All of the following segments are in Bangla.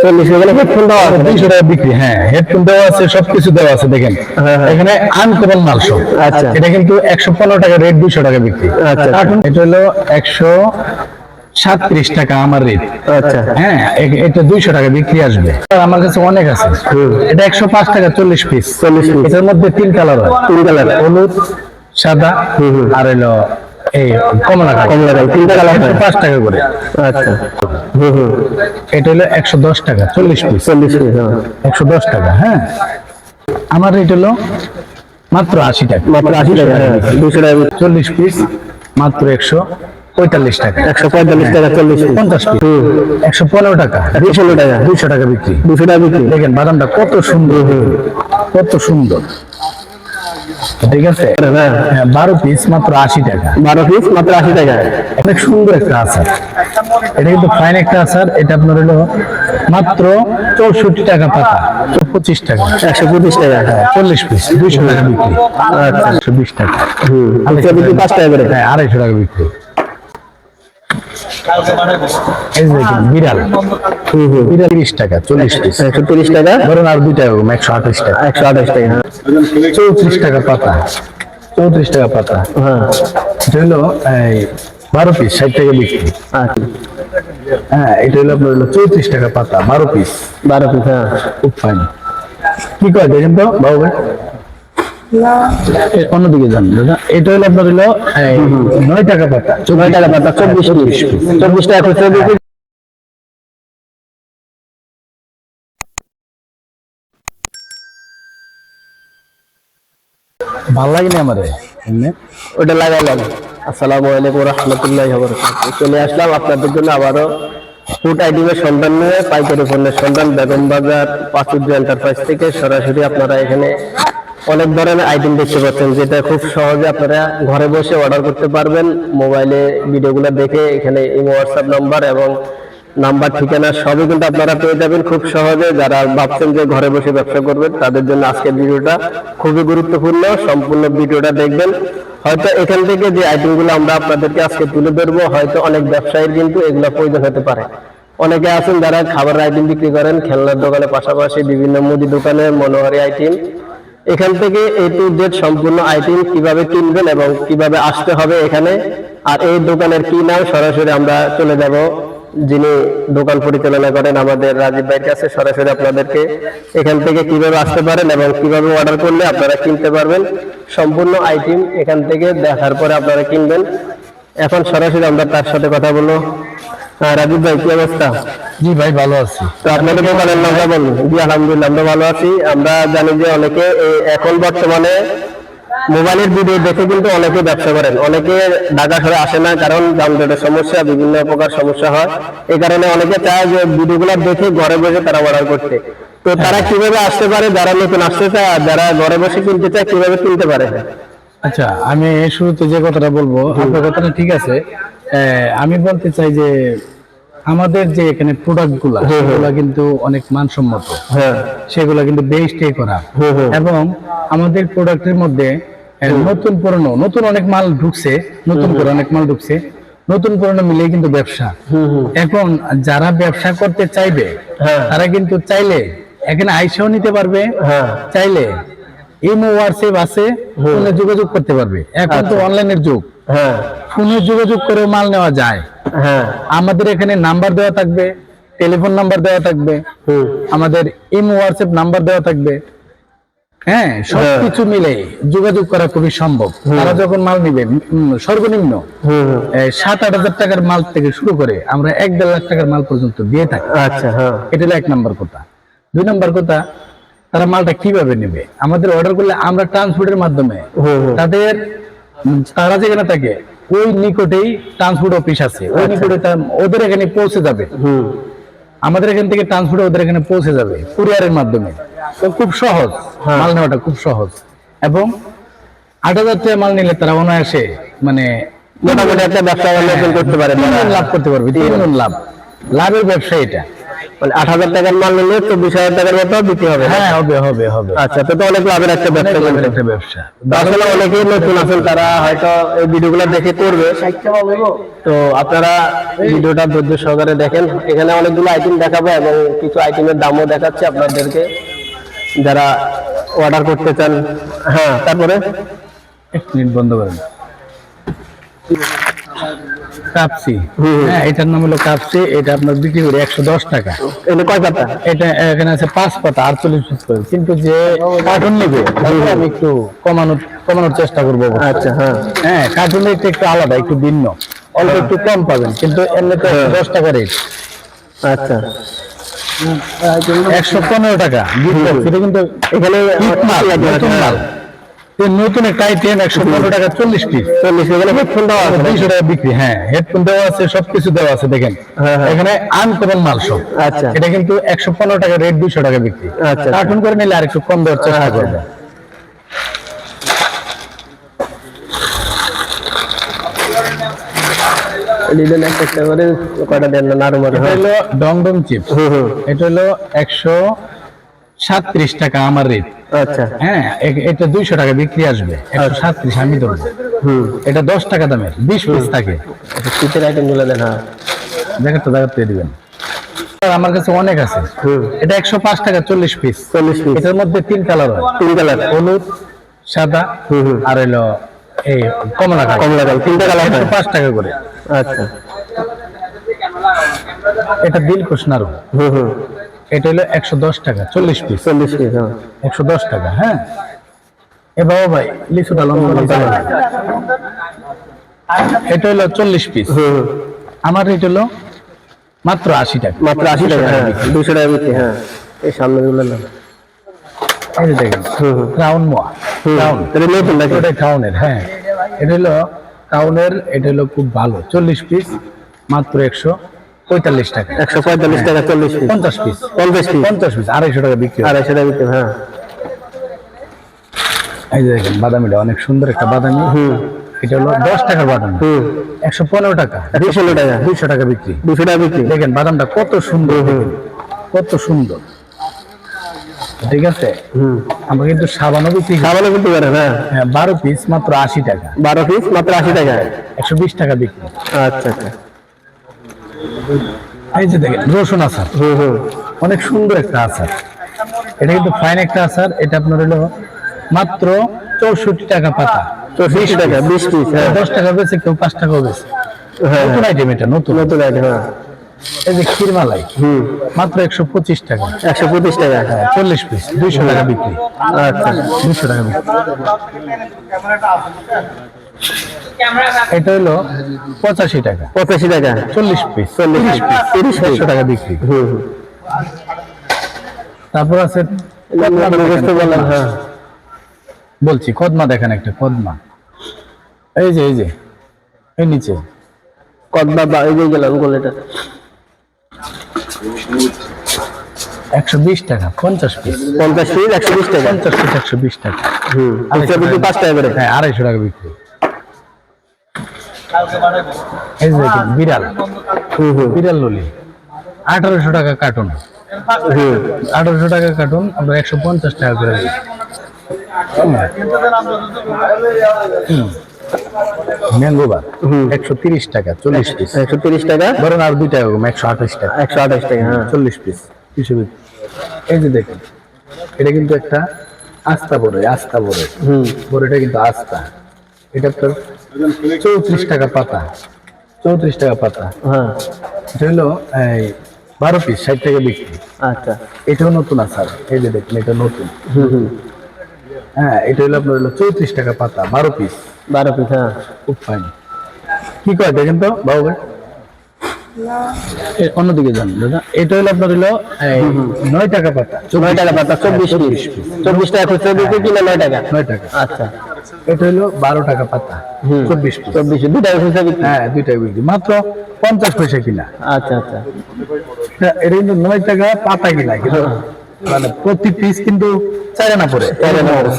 40 এগুলো হেডফোন দেওয়া আছে, 200 টাকা বিক্রি। হ্যাঁ, হেডফোন দেওয়া আছে, সবকিছু দেওয়া আছে। দেখেন এখানে আনকমন মাল সব। আচ্ছা। এটা কিন্তু 115 টাকা রেট, 200 টাকা বিক্রি। আচ্ছা। এটা হলো 137 টাকা আমার রেট। আচ্ছা। হ্যাঁ, এটা 200 টাকা বিক্রি আসবে। আমার কাছে অনেক আছে। এটা 105 টাকা 40 পিস। 40 পিস। এটার মধ্যে 3 কালার হয়, 3 কালার, হলুদ, সাদা আর হলো এই কমলা কালার। কমলা কালার, 3টা কালার হয়। 105 টাকা করে। আচ্ছা। এটা হলো 110 টাকা 40 পিস। 40 পিস। 110 টাকা। হ্যাঁ, আমার রেট হলো মাত্র 80 টাকা। মাত্র 80 টাকা। হ্যাঁ, 200 টাকা। 40 পিস মাত্র 145 টাকা। 145 টাকা 40 পিস। 50 পিস 115 টাকা। 115 টাকা। 200 টাকা বিক্রি। 200 টাকা বিক্রি। দেখেন বাদামটা কত সুন্দর, কত সুন্দর। ঠিক আছে। হ্যাঁ, 12 পিস মাত্র 80 টাকা। 12 পিস মাত্র 80 টাকা। অনেক সুন্দর একটা আচার। এটা কিন্তু ফাইন একটা আচার। এটা আপনার হলো মাত্র 64 টাকা পাতা, 25 টাকা। 125 টাকা। 40 পিস 200 টাকা বিক্রি। আচ্ছা। 120 টাকা। এটা বিক্রি 5 টাকা করে। হ্যাঁ, 250 টাকা বিক্রি। এই যে দেখেন বিড়াল, বিড়াল 30 টাকা 40 পিস। 130 টাকা। ধরুন আর 2 টাকা কম, 128 টাকা। 128 টাকা। হ্যাঁ। 34 টাকা পাতা, 34 টাকা পাতা। হ্যাঁ। এটা হলো এই 12 পিস 60 টাকা বিক্রি। আচ্ছা। হ্যাঁ, এটা হলো আপনার হলো 34 টাকা পাতা, 12 পিস। 12 পিস। হ্যাঁ। খুব ফাইন। কি কয় দেখেন তো বাবু ভাই, অন্যদিকে যান দাদা। এটা হলো আপনার হলো 9 টাকা পাতা, 9 টাকা পাতা, 24 পিস। 24 টাকা করে 24 পিস। ভালো লাগেনি আমারে এমনি। ওটা লাগাইলাম। আসসালামু আলাইকুম ওয়া রাহমাতুল্লাহি ওয়া বারাকাতুহু। চলে আসলাম আপনাদের জন্য আবারও ফুড আইটেমের সন্ধান নিয়ে, পাইকারি পণ্যের সন্ধান, বেগম বাজার প্রাচুর্য এন্টারপ্রাইজ থেকে সরাসরি। আপনারা এখানে অনেক ধরনের আইটেম দেখতে পাচ্ছেন, যেটা খুব সহজে আপনারা ঘরে বসে অর্ডার করতে পারবেন। মোবাইলে ভিডিওগুলো দেখে এখানে এই হোয়াটসঅ্যাপ নাম্বার এবং নাম্বার, ঠিকানা সবই কিন্তু আপনারা পেয়ে যাবেন খুব সহজে। যারা ভাবছেন যে ঘরে বসে ব্যবসা করবেন, তাদের জন্য আজকের ভিডিওটা খুবই গুরুত্বপূর্ণ। সম্পূর্ণ ভিডিওটা দেখবেন। হয়তো এখান থেকে যে আইটেমগুলো আমরা আপনাদেরকে আজকে তুলে ধরবো, হয়তো অনেক ব্যবসায়ীর কিন্তু এগুলো প্রয়োজন হতে পারে। অনেকে আছেন যারা খাবারের আইটেম বিক্রি করেন, খেলনার দোকানের পাশাপাশি বিভিন্ন মুদি দোকানে মনোহারি আইটেম। এখান থেকে A to Z সম্পূর্ণ আইটেম কিভাবে কিনবেন এবং কিভাবে আসতে হবে এখানে, আর এই দোকানের কি নাম, সরাসরি আমরা চলে যাব যিনি দোকান পরিচালনা করেন আমাদের রাজীব ভাইয়ের কাছে। সরাসরি আপনাদেরকে এখান থেকে কিভাবে আসতে পারেন এবং কিভাবে অর্ডার করলে আপনারা কিনতে পারবেন, সম্পূর্ণ আইটেম এখান থেকে দেখার পরে আপনারা কিনবেন। এখন সরাসরি আমরা তার সাথে কথা বলবো। রাজীব ভাই, কি অবস্থা? জি ভাই, ভালো আছি। তো আপনাদের দোকানের নামটা বলুন। জি আলহামদুলিল্লাহ, আমরা ভালো আছি। আমরা জানি যে অনেকে এখন বর্তমানে মোবাইলের ভিডিও দেখে কিন্তু অনেকে ব্যবসা করেন। অনেকে ঢাকা শহরে আসে না, কারণ যানজটের সমস্যা, বিভিন্ন প্রকার সমস্যা হয়। এই কারণে অনেকে চায় যে ভিডিওগুলো দেখে ঘরে বসে তারা অর্ডার করতে। তো তারা কিভাবে আসতে পারে, যারা নতুন আসতে চায় আর যারা ঘরে বসে কিনতে চায়, কিভাবে কিনতে পারে? আচ্ছা, আমি শুরুতে যে কথাটা বলবো, আপনার কথাটা ঠিক আছে। আমি বলতে চাই যে আমাদের যে এখানে প্রোডাক্ট গুলা, সেগুলা কিন্তু অনেক মানসম্মত। হ্যাঁ, সেগুলা কিন্তু বেস্টে করা। এবং আমাদের প্রোডাক্টের মধ্যে নতুন পুরনো, নতুন অনেক মাল ঢুকছে, নতুন করে অনেক মাল ঢুকছে, নতুন পুরনো মিলিয়ে কিন্তু ব্যবসা। এখন যারা ব্যবসা করতে চাইবে, তারা কিন্তু চাইলে এখানে আইসাও নিতে পারবে, চাইলে ইমো হোয়াটসঅ্যাপ আছে, ফোনে যোগাযোগ করতে পারবে। এখন তো অনলাইনের যুগ, ফোনে যোগাযোগ করে মাল নেওয়া যায়। আমাদের এখানে নাম্বার দেওয়া থাকবে, টেলিফোন নাম্বার দেওয়া থাকবে, আমাদের ইমো হোয়াটসঅ্যাপ নাম্বার দেওয়া থাকবে। হ্যাঁ, সবকিছু মিলে যোগাযোগ করা খুবই সম্ভব। তারা যখন মাল নিবে, সর্বনিম্ন 7-8 হাজার টাকার মাল থেকে শুরু করে আমরা 1-1.5 লাখ টাকার মাল পর্যন্ত দিয়ে থাকি। আচ্ছা। এটা হলো 1 নম্বর কথা। 2 নম্বর কথা, তারা মালটা কিভাবে নেবে? আমাদের অর্ডার করলে আমরা ট্রান্সপোর্টের মাধ্যমে তাদের, তারা যেখানে থাকে ওই নিকটেই ট্রান্সপোর্ট অফিস আছে, ওই নিকটে ওদের এখানে পৌঁছে যাবে। আমাদের এখান থেকে ট্রান্সপোর্ট ওদের এখানে পৌঁছে যাবে কুরিয়ারের মাধ্যমে। তো খুব সহজ, মাল নেওয়াটা খুব সহজ। এবং 8,000 টাকা মাল নিলে তারা অনায়াসে মানে মোটামুটি একটা ব্যবসা করতে পারে, লাভ করতে পারবে। 3 গুণ লাভ, লাভের ব্যবসা এটা। মানে 8,000 টাকার মাল নিলে 24,000 টাকার মতো বিক্রি হবে। হ্যাঁ, হবে হবে হবে। আচ্ছা, তো অনেক লাভের একটা ব্যবসা করবেন। একটা ব্যবসা। আসলে অনেকেই নতুন আছেন, তারা হয়তো এই ভিডিওগুলো দেখে করবে। তো আপনারা ভিডিওটা ধৈর্য সহকারে দেখেন, এখানে অনেকগুলো আইটেম দেখাবো এবং কিছু আইটেমের দামও দেখাচ্ছে আপনাদেরকে, যারা অর্ডার করতে চান। হ্যাঁ, তারপরে 1 মিনিট বন্ধ করেন। কাপসি, হ্যাঁ, এটার নাম হলো কাপসি। এটা আপনার বিক্রি করি 110 টাকা। এটা কয় পাতা? এটা এখানে আছে 5 পাতা, 48 পিস করে। কিন্তু যে কার্টুন নেবে তাকে আমি একটু কমানোর চেষ্টা করবো। আচ্ছা, হ্যাঁ হ্যাঁ, কার্টুন একটু আলাদা, একটু ভিন্ন, অল্প একটু কম পাবেন, কিন্তু এমনিতে 10 টাকা রেট। আচ্ছা, 115 টাকা এটা কিন্তু এখানে নতুন মাল। নতুন একটা আইটেম 115 টাকা 40 পিস। 40 এখানে হেডফোন দেওয়া আছে, 200 টাকা বিক্রি। হ্যাঁ, হেডফোন দেওয়া আছে, সবকিছু দেওয়া আছে, দেখেন এখানে আনকমন মাল সব। আচ্ছা, এটা কিন্তু 115 টাকা রেট, 200 টাকা বিক্রি। আচ্ছা, কার্টুন করে নিলে আরেকটু কম দেওয়ার চেষ্টা করবে। একটা করে কয়টা দেন না আরো মনে এটা হয়। হলো ডংডং চিপস। এটা হলো 137 টাকা আমার রেট। আচ্ছা, হ্যাঁ, এটা 200 টাকা বিক্রি আসবে, 137 আমি ধরবো। এটা 10 টাকা দামের, 20 পিস থাকে। শীতের আইটেম গুলো দেন। হ্যাঁ, দেখাতে দিবেন। আমার কাছে অনেক আছে। এটা 105 টাকা 40 পিস। 40 পিস। এটার মধ্যে 3 কালার হয়, 3 কালার, হলুদ, সাদা আর হলো এই কমলা কালার। 3টা কালার, 105 টাকা করে। আচ্ছা, এটা দিলকুশ নাড়ু। এটা হলো 110 টাকা 40 পিস। 40 পিস, হ্যাঁ 110 টাকা। হ্যাঁ, এ বাবা ভাই, লিচুটা লম্বা। এটা হলো 40 পিস। আমার রেট হলো মাত্র 80 টাকা। মাত্র 80 টাকা, হ্যাঁ 200 টাকা বিক্রি। হ্যাঁ, এই সামনে গুলো না, এই যে দেখেন ক্রাউন মোয়া। ক্রাউন এটা নতুন নাকি? এটা ক্রাউনের। হ্যাঁ, এটা হলো ক্রাউনের। এটা হলো খুব ভালো, 40 পিস মাত্র 145 টাকা। 145 টাকা 40 পিস। 50 পিস, 50 পিস, 50 পিস 250 টাকা বিক্রি হয়। 250 টাকা বিক্রি। হ্যাঁ, এই যে দেখেন বাদামিটা অনেক সুন্দর একটা বাদামি। এটা হলো 10 টাকার বাদাম। 115 টাকা, 200 টাকা, 200 টাকা বিক্রি। 200 টাকা বিক্রি। দেখেন বাদামটা কত সুন্দর, কত সুন্দর। ঠিক আছে, আমরা কিন্তু সাবানও বিক্রি করি। সাবানও বিক্রি করেন? হ্যাঁ, 12 পিস মাত্র 80 টাকা। 12 পিস মাত্র 80 টাকা, 120 টাকা বিক্রি। আচ্ছা আচ্ছা। এই যে দেখেন রসুন আচার, অনেক সুন্দর একটা আচার। এটা কিন্তু ফাইন একটা আচার। এটা আপনার হলো মাত্র 64 টাকা পাতা। 64 টাকা 20 পিস। হ্যাঁ, 10 টাকা বেচে, কেউ 5 টাকাও বেচে। নতুন আইটেম, এটা নতুন আইটেম। হ্যাঁ, এই যে ক্ষীরমালাই, মাত্র 125 টাকা। 125 টাকা, 40 পিস, 200 টাকা বিক্রি। আচ্ছা, 200 টাকা বিক্রি। এটা হলো 85 টাকা। 85 টাকা, 40 পিস, 40 পিস, 30 পিস, 100 টাকা বিক্রি। তারপর আছে হ্যাঁ, বলছি কদমা, দেখেন একটা কদমা। এই যে এই নিচে কদমা বা এই যে গেলাম গোলেটা 120 টাকা 50 পিস। 50 পিস 120 টাকা। 50 পিস 120 টাকা। আচ্ছা, বিক্রি 5 টাকা করে। হ্যাঁ, 250 টাকা বিক্রি। এই যে দেখেন বিড়াল, বিড়াল ললি 1800 টাকা কার্টুন। 1800 টাকা কার্টুন, আমরা 150 টাকা করে দিই। ম্যাঙ্গো বার 130 টাকা 40 পিস। 130 টাকা, ধরেন আর 2 টাকা কম, 128 টাকা। 128 টাকা, হ্যাঁ 40 পিস। এই যে দেখেন, এটা কিন্তু একটা আস্তা বড়টা কিন্তু আস্তা। এটা আপনার 34 টাকা পাতা। 34 টাকা পাতা। হ্যাঁ, এটা হলো এই 12 পিস 60 টাকা বিক্রি। আচ্ছা, এটাও নতুন আচার। এই যে দেখেন, এটা নতুন। হ্যাঁ, এটা হলো আপনার হলো 34 টাকা পাতা, 12 পিস। 12 পিস, হ্যাঁ খুব ফাইন। কি কয় দেখেন তো বাবু ভাই, অন্যদিকে যান দাদা। এটা হলো আপনার হলো 9 টাকা পাতা। 9 টাকা পাতা, 24 পিস। 24 টাকা খুচরা বিক্রি কিনা 9 টাকা। 9 টাকা। আচ্ছা, এটা হলো 12 টাকা পাতা, 24 পিস। 24 2 টাকা খুচরা বিক্রি। হ্যাঁ, 2 টাকা বিক্রি, মাত্র 50 পয়সা কিনা। আচ্ছা আচ্ছা, এটা কিন্তু 9 টাকা পাতা কিনা, কিন্তু মানে প্রতি পিস কিন্তু 4 আনা পড়ে।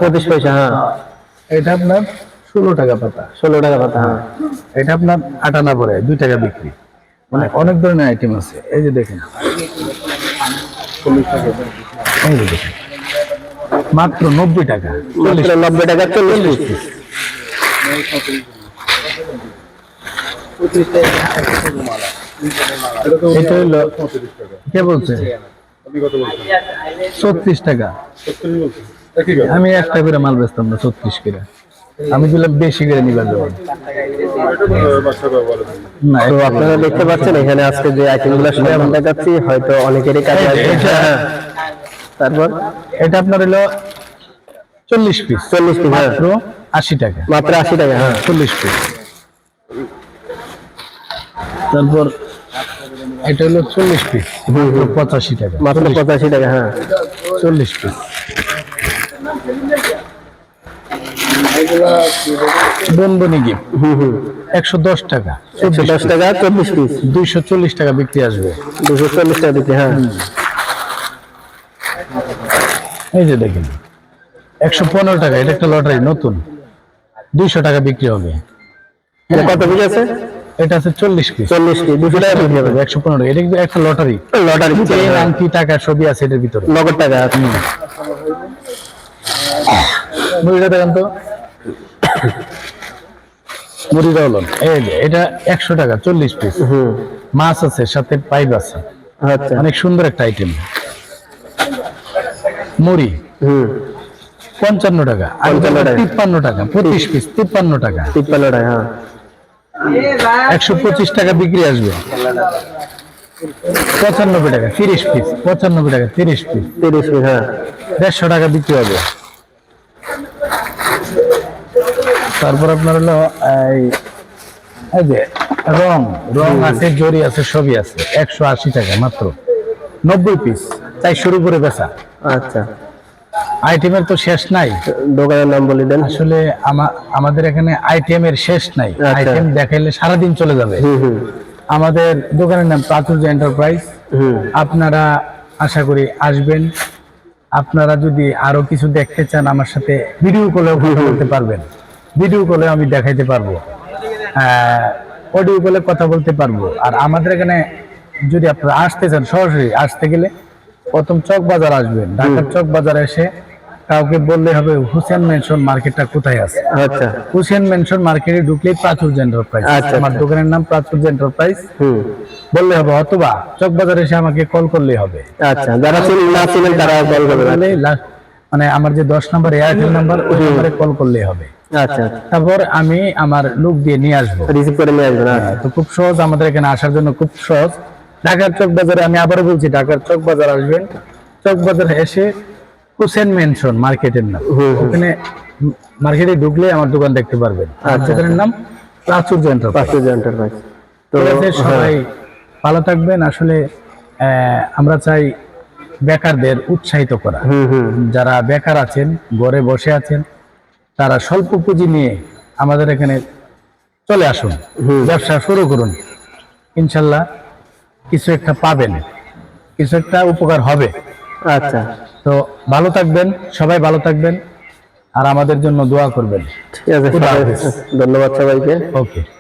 25 পয়সা। হ্যাঁ, এটা আপনার 16 টাকা পাতা। 16 টাকা পাতা। হ্যাঁ, এটা আপনার 8 আনা পড়ে, 2 টাকা বিক্রি। মানে অনেক ধরনের আইটেম আছে। এই যে দেখেন এই যে দেখুন, মাত্র 90 টাকা, মাত্র 90 টাকা 40 পিস। এটা হলো কে বলছে 36 টাকা। আমি একটা করে মাল বেচতাম না 36 করে, আমি দিলাম বেশি করে নিবার জন্য। না তো আপনারা দেখতে পাচ্ছেন এখানে আজকে যে আইটেমগুলো সন্ধান দেখাচ্ছি হয়তো অনেকেরই কাজে আসবে। এটা- তারপর এটা আপনার হলো 40 পিস, 40 পিস, হ্যাঁ। মাত্র 80 টাকা, মাত্র 80 টাকা, হ্যাঁ। 40 পিস। তারপর এটা হলো 40 পিস, মাত্র 85 টাকা, মাত্র 85 টাকা, হ্যাঁ। 40 পিস। বন্ধনী গিফট 110 টাকা, 110 টাকা 24 পিস, 240 টাকা বিক্রি আসবে। 240 টাকা দিতে, হ্যাঁ। এই যে দেখেন 115 টাকা, এটা একটা লটারি নতুন, 200 টাকা বিক্রি হবে। এটা কত পিস আছে? এটা আছে 40 পিস, 40 পিস, 200 টাকা বিক্রি হবে। 115 টাকা। এটা কিন্তু একটা লটারি, লটারি চেন আংটি টাকা সবই আছে এটার ভিতরে। নগদ টাকা আছে। মুড়িটা দেখেন তো, মুড়িটা হলো এই যে এটা 100 টাকা 40 পিস, মাছ আছে সাথে পাইপ আছে, আচ্ছা, অনেক সুন্দর একটা আইটেম। মুড়ি 55 টাকা, 55 টাকা। 53 টাকা 25 পিস, 53 টাকা, 53 টাকা, হ্যাঁ। 125 টাকা বিক্রি আসবে। 95 টাকা 30 পিস, 95 টাকা 30 পিস, 30 পিস, হ্যাঁ। 150 টাকা বিক্রি হবে। তারপর আপনার হলো এই যে রং আছে, জরি আছে, সবই আছে, 180 টাকা মাত্র, 90 পিস, তাই শুরু করে বেচা। আচ্ছা, আইটেমের তো শেষ নাই, দোকানের নাম বলে দেন। আসলে আমাদের এখানে আইটেমের শেষ নাই, আচ্ছা। আইটেম দেখাইলে সারাদিন চলে যাবে। আমাদের দোকানের নাম প্রাচুর্য এন্টারপ্রাইজ। আপনারা আশা করি আসবেন। আপনারা যদি আরো কিছু দেখতে চান আমার সাথে ভিডিও কলেও কথা বলতে পারবেন, ভিডিও কলে আমি দেখাইতে পারবো, অডিও কলে কথা বলতে পারবো। আর আমাদের এখানে যদি আপনারা আসতে চান, সরাসরি আসতে গেলে প্রথম চক বাজার আসবেন, ঢাকার চক বাজার এসে কাউকে বললে হবে হুসেন মেনশন মার্কেটটা কোথায় আছে। আচ্ছা, হুসেন মেনশন মার্কেটে ঢুকলেই প্রাচুর্য এন্টারপ্রাইজ, আচ্ছা, আমার দোকানের নাম প্রাচুর্য এন্টারপ্রাইজ বললে হবে, অথবা চক বাজার এসে আমাকে কল করলেই হবে। আচ্ছা, যারা না চিনেন তারা কল করবেন। মানে আমার যে 10 নম্বর এয়ারটেল নাম্বার, ওই নম্বরে কল করলেই হবে। আচ্ছা, তারপর আমি আমার লোক দিয়ে নিয়ে আসবো, রিসিভ করে নিয়ে আসবেন। তো খুব সহজ, আমাদের এখানে আসার জন্য খুব সহজ। ঢাকার চক বাজারে, আমি আবারও বলছি, ঢাকার চক বাজার আসবেন, চক বাজার এসে হুসেন মেনশন মার্কেটের নাম, ওখানে মার্কেটে ঢুকলে আমার দোকান দেখতে পারবেন। আর দোকানের নাম প্রাচুর্য এন্টারপ্রাইজ। প্রাচুর্য এন্টারপ্রাইজ। তো সবাই ভালো থাকবেন। আসলে আমরা চাই বেকারদের উৎসাহিত করা, যারা বেকার আছেন, ঘরে বসে আছেন, তারা স্বল্প পুঁজি নিয়ে আমাদের এখানে চলে আসুন, ব্যবসা শুরু করুন। ইনশাল্লাহ কিছু একটা পাবেন, কিছু একটা উপকার হবে। আচ্ছা, তো ভালো থাকবেন, সবাই ভালো থাকবেন, আর আমাদের জন্য দোয়া করবেন। ঠিক আছে, খুদা হাফেজ। ধন্যবাদ সবাইকে। ওকে।